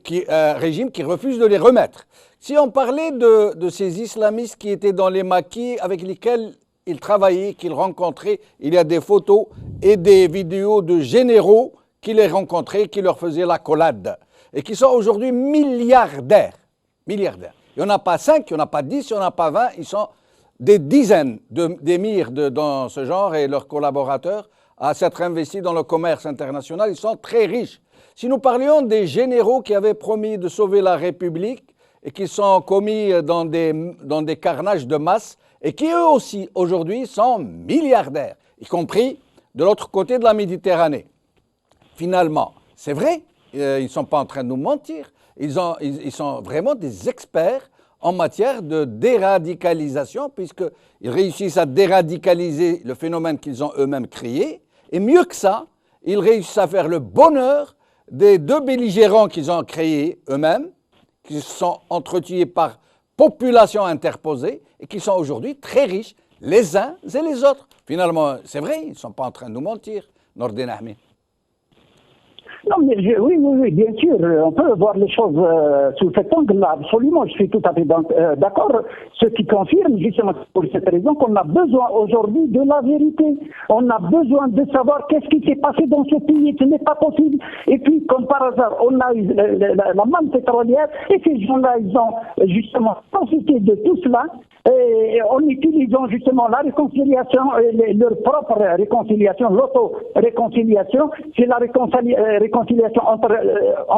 régime qui refuse de les remettre. Si on parlait de ces islamistes qui étaient dans les maquis avec lesquels ils travaillaient, qu'ils rencontraient, il y a des photos et des vidéos de généraux qui les rencontraient, qui leur faisaient l'accolade, et qui sont aujourd'hui milliardaires. Milliardaires. Il n'y en a pas 5, il n'y en a pas 10, il n'y en a pas 20, ils sont des dizaines d'émirs dans ce genre, et leurs collaborateurs à s'être investis dans le commerce international, ils sont très riches. Si nous parlions des généraux qui avaient promis de sauver la République et qui sont commis dans des carnages de masse et qui eux aussi aujourd'hui sont milliardaires, y compris de l'autre côté de la Méditerranée. Finalement, c'est vrai, ils ne sont pas en train de nous mentir, ils sont vraiment des experts en matière de déradicalisation, puisqu'ils réussissent à déradicaliser le phénomène qu'ils ont eux-mêmes créé, et mieux que ça, ils réussissent à faire le bonheur des 2 belligérants qu'ils ont créés eux-mêmes, qui sont entretués par population interposée, et qui sont aujourd'hui très riches, les uns et les autres. Finalement, c'est vrai, ils ne sont pas en train de nous mentir, Nordin Ahmed. Non, mais oui, bien sûr, on peut voir les choses sous cet angle-là, absolument, je suis tout à fait d'accord. Ce qui confirme, justement, pour cette raison, qu'on a besoin aujourd'hui de la vérité. On a besoin de savoir qu'est-ce qui s'est passé dans ce pays, ce n'est pas possible. Et puis, comme par hasard, on a eu la manne pétrolière, et ces gens-là, ils ont justement profité de tout cela, et en utilisant justement la réconciliation, leur propre réconciliation, l'auto-réconciiliation, c'est la réconciliation en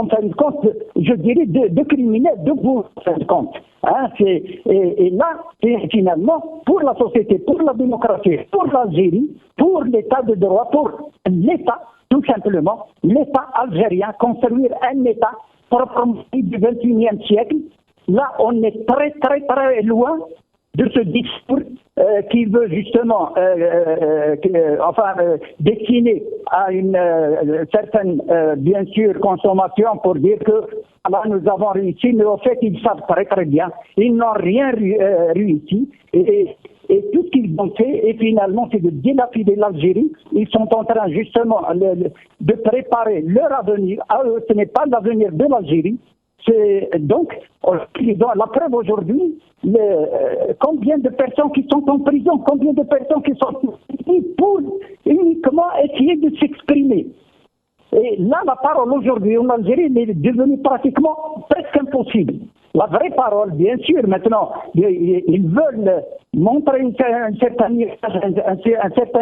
fin de compte, je dirais, de criminels, de vous, en fin de compte. Hein, et là, c'est finalement, pour la société, pour la démocratie, pour l'Algérie, pour l'état de droit, pour l'État, tout simplement, l'État algérien, construire un État proprement dit du XXIe siècle. Là, on est très, très, très loin de ce discours qui veut justement destiner à une certaine, bien sûr, consommation pour dire que là, nous avons réussi, mais au fait, ils savent très très bien, ils n'ont rien réussi. Et tout ce qu'ils ont fait, et finalement, c'est de dilapider l'Algérie. Ils sont en train justement de préparer leur avenir. À eux, ce n'est pas l'avenir de l'Algérie. Donc, la preuve aujourd'hui, combien de personnes qui sont en prison, combien de personnes qui sont pour uniquement essayer de s'exprimer. Et là, la parole aujourd'hui en Algérie est devenue pratiquement presque impossible. La vraie parole, bien sûr, maintenant, ils veulent montrer un certain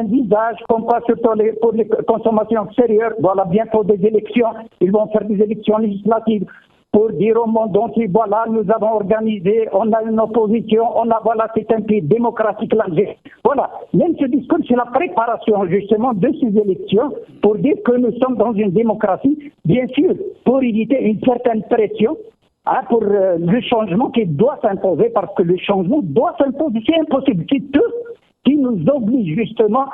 visage, comme pas surtout pour les consommations extérieures. Voilà, bientôt des élections, ils vont faire des élections législatives pour dire au monde entier, voilà, nous avons organisé, on a une opposition, voilà, c'est un pays démocratique l'Algérie. Voilà, même ce discours, c'est la préparation justement de ces élections pour dire que nous sommes dans une démocratie, bien sûr, pour éviter une certaine pression, pour le changement qui doit s'imposer, parce que le changement doit s'imposer, c'est impossible, c'est tout qui nous oblige justement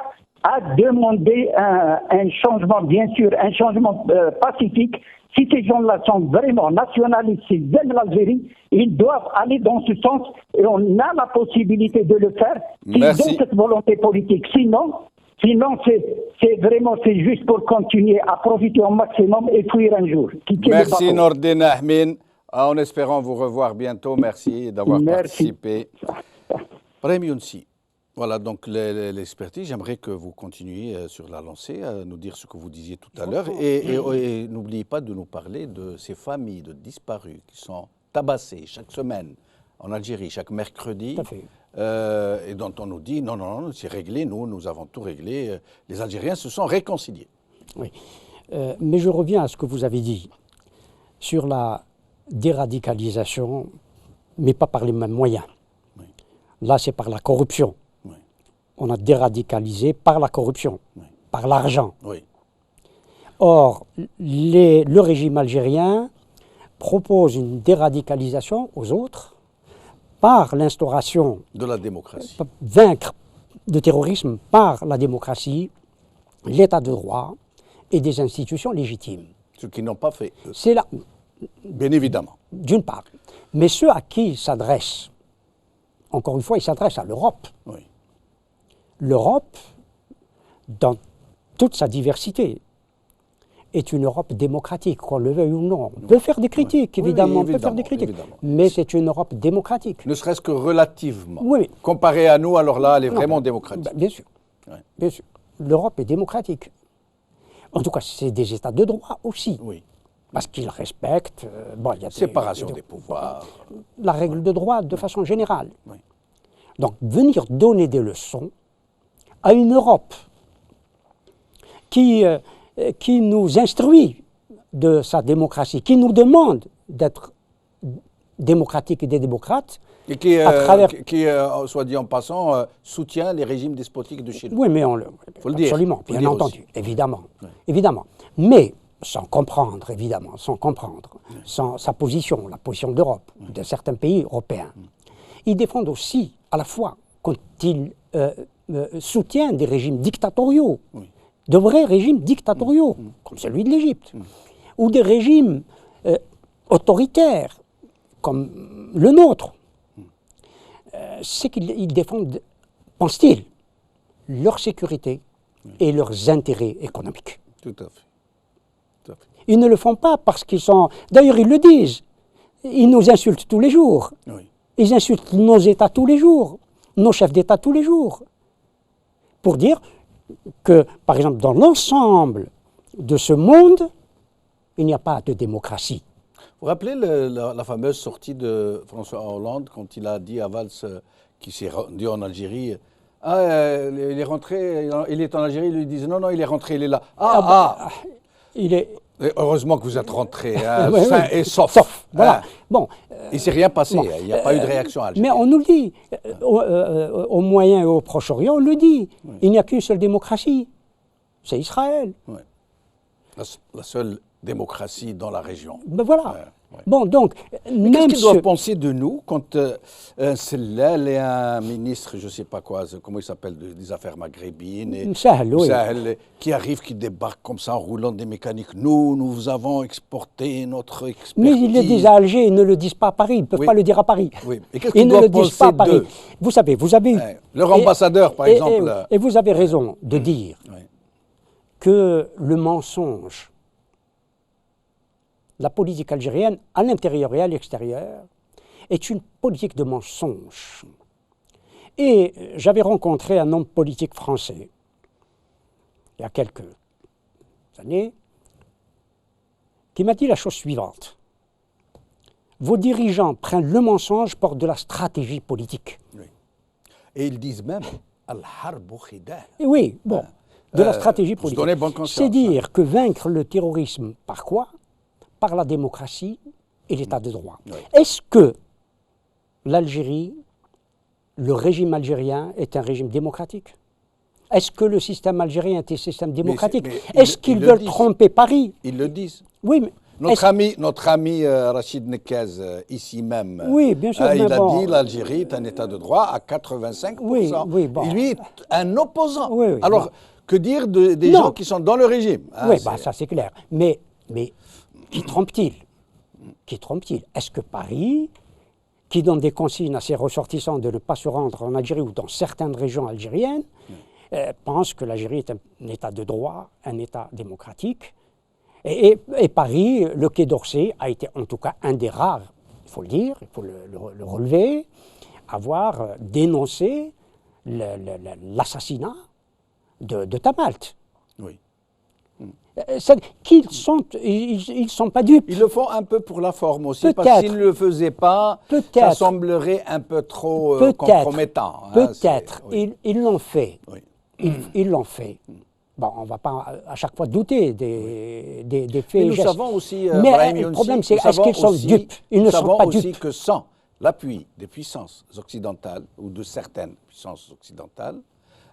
à demander un changement, bien sûr, un changement pacifique. Si ces gens-là sont vraiment nationalistes, s'ils aiment l'Algérie, ils doivent aller dans ce sens et on a la possibilité de le faire s'ils ont cette volonté politique. Sinon, c'est juste pour continuer à profiter au maximum et fuir un jour. Merci Nordin Ahmed. En espérant vous revoir bientôt. Merci d'avoir participé. Brahim Younsi. Voilà donc l'expertise. J'aimerais que vous continuiez sur la lancée, à nous dire ce que vous disiez tout à l'heure. Et n'oubliez pas de nous parler de ces familles de disparus qui sont tabassées chaque semaine en Algérie, chaque mercredi. Tout à fait. Et dont on nous dit non, c'est réglé, nous avons tout réglé. Les Algériens se sont réconciliés. Oui. Mais je reviens à ce que vous avez dit sur la déradicalisation, mais pas par les mêmes moyens. Oui. Là, c'est par la corruption. On a déradicalisé par la corruption, par l'argent. Oui. Or, le régime algérien propose une déradicalisation aux autres par l'instauration de la démocratie. Vaincre le terrorisme par la démocratie, l'état de droit et des institutions légitimes. Ce qu'ils n'ont pas fait, eux. C'est là. Bien évidemment. D'une part. Mais ceux à qui ils s'adressent, encore une fois, ils s'adressent à l'Europe. Oui. l'Europe, dans toute sa diversité, est une Europe démocratique, qu'on le veuille ou non. On peut faire des critiques, évidemment, on peut faire des critiques, mais c'est une Europe démocratique. Ne serait-ce que relativement. Oui. Comparé à nous, alors là, elle est vraiment démocratique. Bien sûr. Ouais. Bien sûr. L'Europe est démocratique. En tout cas, c'est des États de droit aussi. Oui. Parce qu'ils respectent il y a Séparation des pouvoirs. la règle de droit de façon générale. Oui. Donc, venir donner des leçons à une Europe qui nous instruit de sa démocratie, qui nous demande d'être démocratique et des démocrates, Et qui, à travers... soit dit en passant, soutient les régimes despotiques de Chine. Oui, mais Faut le dire. absolument, Faut le bien dire entendu, aussi. évidemment, Ouais. évidemment. Mais sans comprendre, évidemment, sans sa position, la position d'Europe, de certains pays européens. Ils défendent aussi, à la fois, quand ils soutiennent des régimes dictatoriaux, de vrais régimes dictatoriaux, comme celui de l'Égypte, ou des régimes autoritaires, comme le nôtre, c'est qu'ils défendent, pensent-ils, leur sécurité et leurs intérêts économiques. Tout à fait. Tout à fait. Ils ne le font pas parce qu'ils sont... D'ailleurs, ils le disent. Ils nous insultent tous les jours. Oui. Ils insultent nos États tous les jours, nos chefs d'État tous les jours, pour dire que, par exemple, dans l'ensemble de ce monde, il n'y a pas de démocratie. Vous vous rappelez la fameuse sortie de François Hollande quand il a dit à Valls, qui s'est rendu en Algérie, il est rentré, il est en Algérie, ils lui disent non, il est rentré, il est là. Il est... Et heureusement que vous êtes rentré, Oui, sain oui. et sauf. Voilà. Hein. Bon, Il ne s'est rien passé, il n'y a pas eu de réaction algérienne. mais on nous le dit, au Moyen et au Proche-Orient, on le dit, il n'y a qu'une seule démocratie, c'est Israël. Ouais. La seule démocratie dans la région. Ben voilà. Ouais, ouais. Bon, donc, Mais même qu'est-ce qu'ils doivent penser de nous quand un Sellal et un ministre, je ne sais pas quoi, comment il s'appelle, des affaires maghrébines, et Sahel, oui. Sahel, qui arrivent, qui débarquent comme ça en roulant des mécaniques. Nous avons exporté notre expertise. Mais ils le disent à Alger, ils ne le disent pas à Paris, ils ne peuvent Oui. pas le dire à Paris. Oui. Et qu'est-ce Ils qu'ils ne le doivent disent pas à penser Paris. d'eux? Vous savez, vous avez eu... Ouais. Leur ambassadeur, par exemple. Et vous avez raison de dire Ouais. que le mensonge, la politique algérienne, à l'intérieur et à l'extérieur, est une politique de mensonge. Et j'avais rencontré un homme politique français, il y a quelques années, qui m'a dit la chose suivante. Vos dirigeants prennent le mensonge pour de la stratégie politique. Oui. Et ils disent même Al-Harbu Khida. Et oui, bon, de la stratégie pour se politique. donner bonne conscience, C'est dire que vaincre le terrorisme par quoi? Par la démocratie et l'état de droit. Oui. Est-ce que l'Algérie, le régime algérien est un régime démocratique? Est-ce que le système algérien est un système démocratique? Est-ce qu'ils le veulent disent. tromper Paris? Ils le disent. Oui, mais Notre ami Rachid Nekaz, ici même, Oui, bien sûr, il mais a bon, dit l'Algérie est un état de droit à 85%. Oui, bon. Et lui est un opposant. Oui, Alors, bon. que dire des Non. gens qui sont dans le régime, hein, oui, c'est- ça c'est clair. Mais qui trompe-t-il? Qui trompe-t-il? Est-ce que Paris, qui donne des consignes à ses ressortissants de ne pas se rendre en Algérie ou dans certaines régions algériennes, pense que l'Algérie est un état de droit, un état démocratique? Et Paris, le Quai d'Orsay, a été en tout cas un des rares, il faut le dire, il faut le relever, avoir dénoncé l'assassinat de Tamalt. Oui. Ils ne sont pas dupes. Ils le font un peu pour la forme aussi, parce Peut-être. qu'ils ne le faisaient pas, ça Peut-être. semblerait un peu trop Peut-être. compromettant. hein, Peut-être. c'est- oui. Ils l'ont fait. Oui. Ils l'ont fait. Bon, on ne va pas à chaque fois douter des faits Mais et nous gestes. savons aussi, Mais Brahim le Younsi, problème, c'est nous est-ce qu'ils savons sont aussi- dupes? Ils ne nous sont savons pas aussi dupes. que sans l'appui des puissances occidentales, ou de certaines puissances occidentales,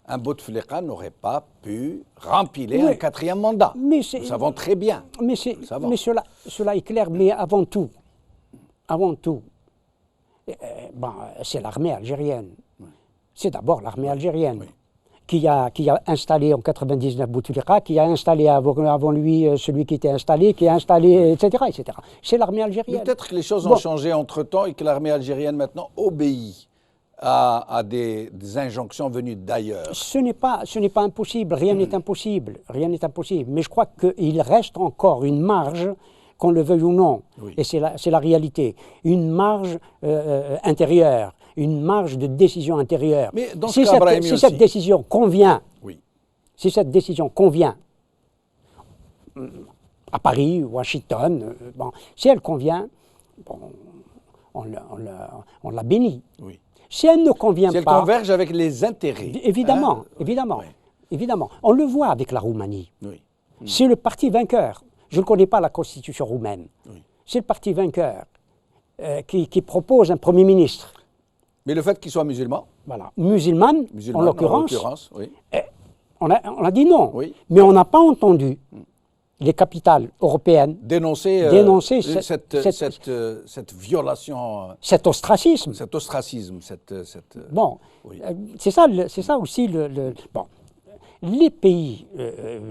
un Bouteflika n'aurait pas pu rempiler Oui. un quatrième mandat. Mais Nous savons très bien. Mais, savons. mais cela est clair, mais avant tout, c'est l'armée algérienne. C'est d'abord l'armée algérienne qui a installé en 99 Bouteflika, qui a installé avant lui celui qui était installé, qui a installé, etc. C'est l'armée Mais algérienne. peut-être que les choses Bon. ont changé entre-temps et que l'armée algérienne maintenant obéit à des injonctions venues d'ailleurs. Ce n'est pas impossible, rien n'est impossible, rien n'est impossible. Mais je crois qu'il reste encore une marge, qu'on le veuille ou non, Oui. et c'est la réalité, une marge intérieure, une marge de décision intérieure. Mais dans si ce cas, Brahim si Younsi- cette décision convient, Oui. si cette décision convient à Paris, Washington, bon, si elle convient, bon, on la bénit. Oui. Si elle ne convient Si elle pas, converge avec les intérêts. évidemment, Hein? évidemment, Oui. évidemment. On le voit avec la Roumanie. Oui. C'est le parti vainqueur. Je ne connais pas la constitution roumaine. Oui. C'est le parti vainqueur qui propose un Premier ministre. Mais le fait qu'il soit musulman, Voilà. Musulman, en l'occurrence, oui. on a dit non. Oui. Mais on n'a pas entendu les capitales européennes Dénoncer, dénoncer cette violation, cet ostracisme. cet ostracisme, Bon, Oui. c'est ça aussi bon. Les pays,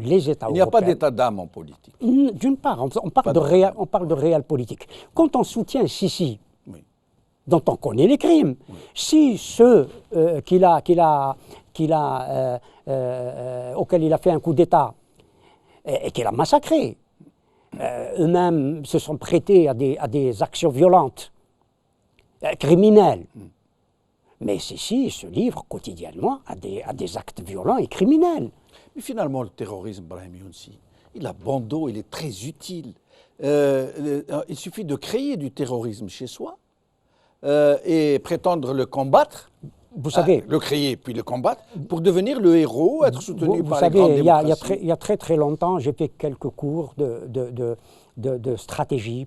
les États Il n'y a pas européens, d'état d'âme en politique. d'une part, on parle de réel politique. Quand on soutient Sisi, Oui. dont on connaît les crimes, si ceux auxquels il a fait un coup d'État et qu'il a massacré, eux-mêmes se sont prêtés à des actions violentes, criminelles, mais Sisi se livre quotidiennement à des actes violents et criminels. Mais finalement, le terrorisme, Brahim Younsi, il a bon dos, il est très utile. Il suffit de créer du terrorisme chez soi et prétendre le combattre, Vous savez, le créer puis le combattre, pour devenir le héros, être soutenu vous par savez, les grandes il y a démocraties. très très longtemps, j'ai fait quelques cours de stratégie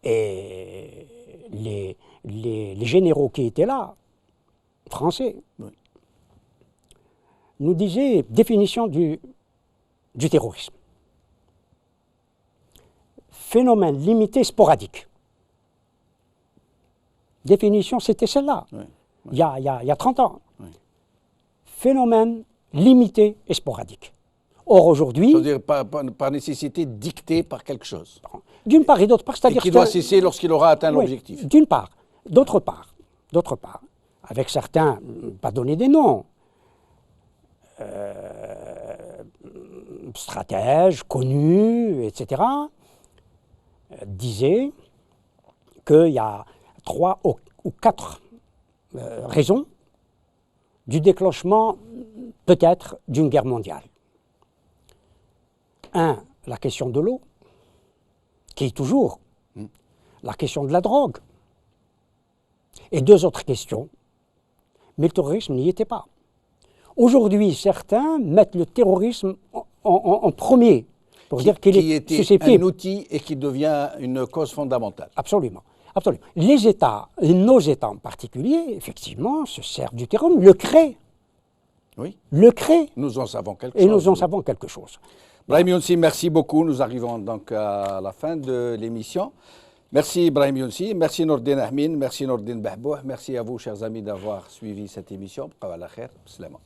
et les généraux qui étaient là, français, Oui. nous disaient définition du terrorisme. Phénomène limité sporadique. Définition, c'était celle-là, Oui. il y a 30 ans. Oui. Phénomène limité et sporadique. Or aujourd'hui, C'est-à-dire par nécessité dictée par quelque chose. d'une part et d'autre part, Et c'est-à-dire qui doit cesser lorsqu'il aura atteint oui, l'objectif. d'une part. D'autre part, avec certains, pas donner des noms, stratèges, connus, etc., disaient qu'il y a 3 ou 4 raisons du déclenchement, peut-être, d'une guerre mondiale. 1, la question de l'eau, qui est toujours la question de la drogue. Et 2 autres questions, mais le terrorisme n'y était pas. Aujourd'hui, certains mettent le terrorisme en premier, pour dire qu'il qui est était susceptible. un outil et qui devient une cause fondamentale. Absolument. Absolument. Les États, et nos États en particulier, effectivement, se servent du terrorisme, le créent. Oui, Le créent, nous en savons quelque et chose. nous en savons quelque chose. Brahim Younsi, merci beaucoup. Nous arrivons donc à la fin de l'émission. Merci Brahim Younsi, merci Nordin Ahmin, merci Nordin Bahbouh, merci à vous chers amis d'avoir suivi cette émission. Bqaw ala khair. Bislama.